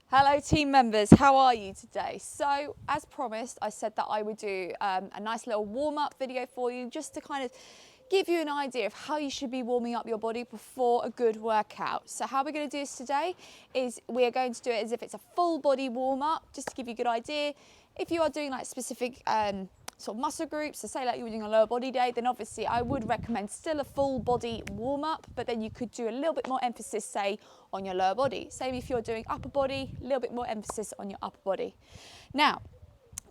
Hello team members, how are you today? So as promised, I said that I would do a nice little warm-up video for you just to kind of give you an idea of how you should be warming up your body before a good workout. So how we're going to do this today is we are going to do it as if it's a full body warm-up, just to give you a good idea. If you are doing like specific sort of muscle groups, so say like you're doing a lower body day, then obviously I would recommend still a full body warm-up, but then you could do a little bit more emphasis, say, on your lower body. Same if you're doing upper body, a little bit more emphasis on your upper body. Now,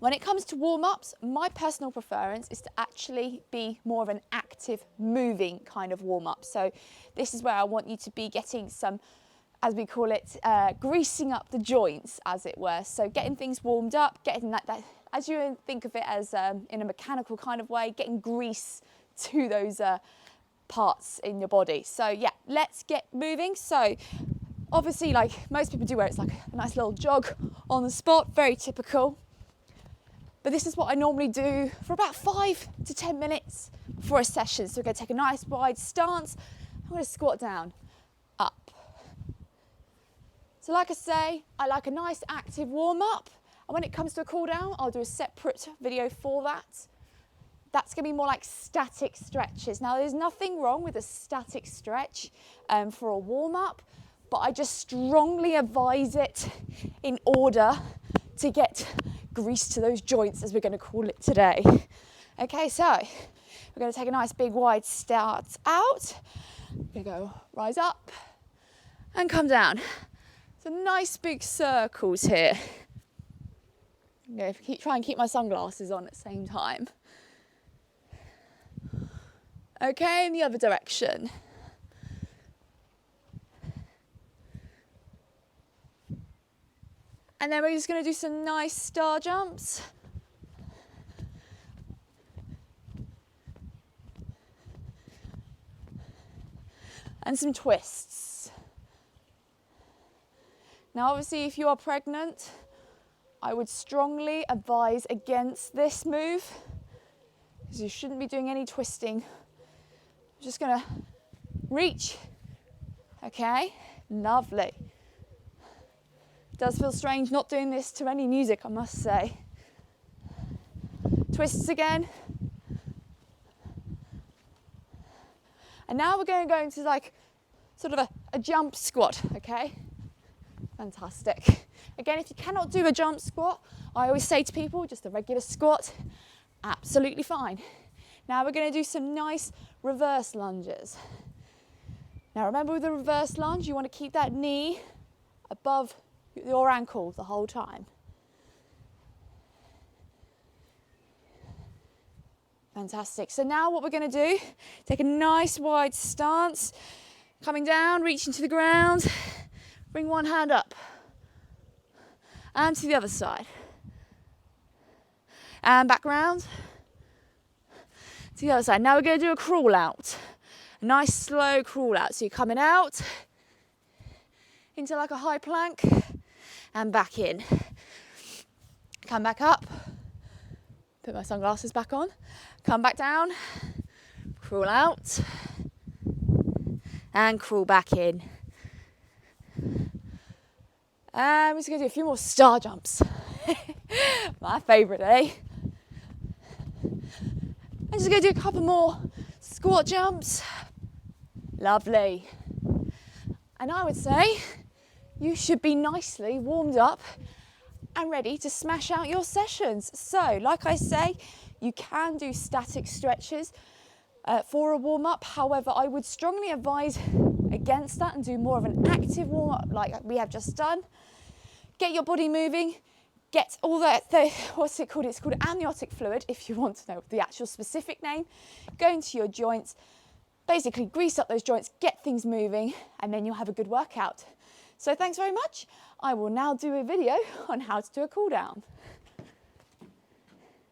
when it comes to warm-ups, my personal preference is to actually be more of an active, moving kind of warm-up. So this is where I want you to be getting some, as we call it, greasing up the joints, as it were. So getting things warmed up, getting that as you think of it as in a mechanical kind of way, getting grease to those parts in your body. So yeah, let's get moving. So obviously, like most people do, where it's like a nice little jog on the spot, very typical. But this is what I normally do for about 5 to 10 minutes for a session. So we're going to take a nice wide stance. I'm going to squat down, up. So like I say, I like a nice active warm up. And when it comes to a cool down, I'll do a separate video for that. That's going to be more like static stretches. Now, there's nothing wrong with a static stretch for a warm up, but I just strongly advise it in order to get grease to those joints, as we're going to call it today. Okay, so we're going to take a nice big wide start out. We're going to go rise up and come down. So nice big circles here. I'm going to try and keep my sunglasses on at the same time. Okay, in the other direction. And then we're just going to do some nice star jumps. And some twists. Now obviously if you are pregnant, I would strongly advise against this move, because you shouldn't be doing any twisting. I'm just going to reach. Okay, lovely. It does feel strange not doing this to any music, I must say. Twists again. And now we're going to go into like sort of a jump squat, okay? Fantastic. Again, if you cannot do a jump squat, I always say to people, just a regular squat, absolutely fine. Now we're going to do some nice reverse lunges. Now remember, with the reverse lunge, you want to keep that knee above your ankle the whole time. Fantastic. So now what we're going to do, take a nice wide stance, coming down, reaching to the ground, bring one hand up, and to the other side. And back round to the other side. Now we're going to do a crawl out. A nice slow crawl out. So you're coming out into like a high plank and back in. Come back up. Put my sunglasses back on. Come back down. Crawl out. And crawl back in. And we're just going to do a few more star jumps. My favourite, eh? I'm just going to do a couple more squat jumps. Lovely. And I would say you should be nicely warmed up and ready to smash out your sessions. So, like I say, you can do static stretches for a warm-up. However, I would strongly advise against that and do more of an active warm-up like we have just done. Get your body moving, get all what's it called? It's called amniotic fluid, if you want to know the actual specific name, go into your joints, basically grease up those joints, get things moving, and then you'll have a good workout. So thanks very much. I will now do a video on how to do a cool down.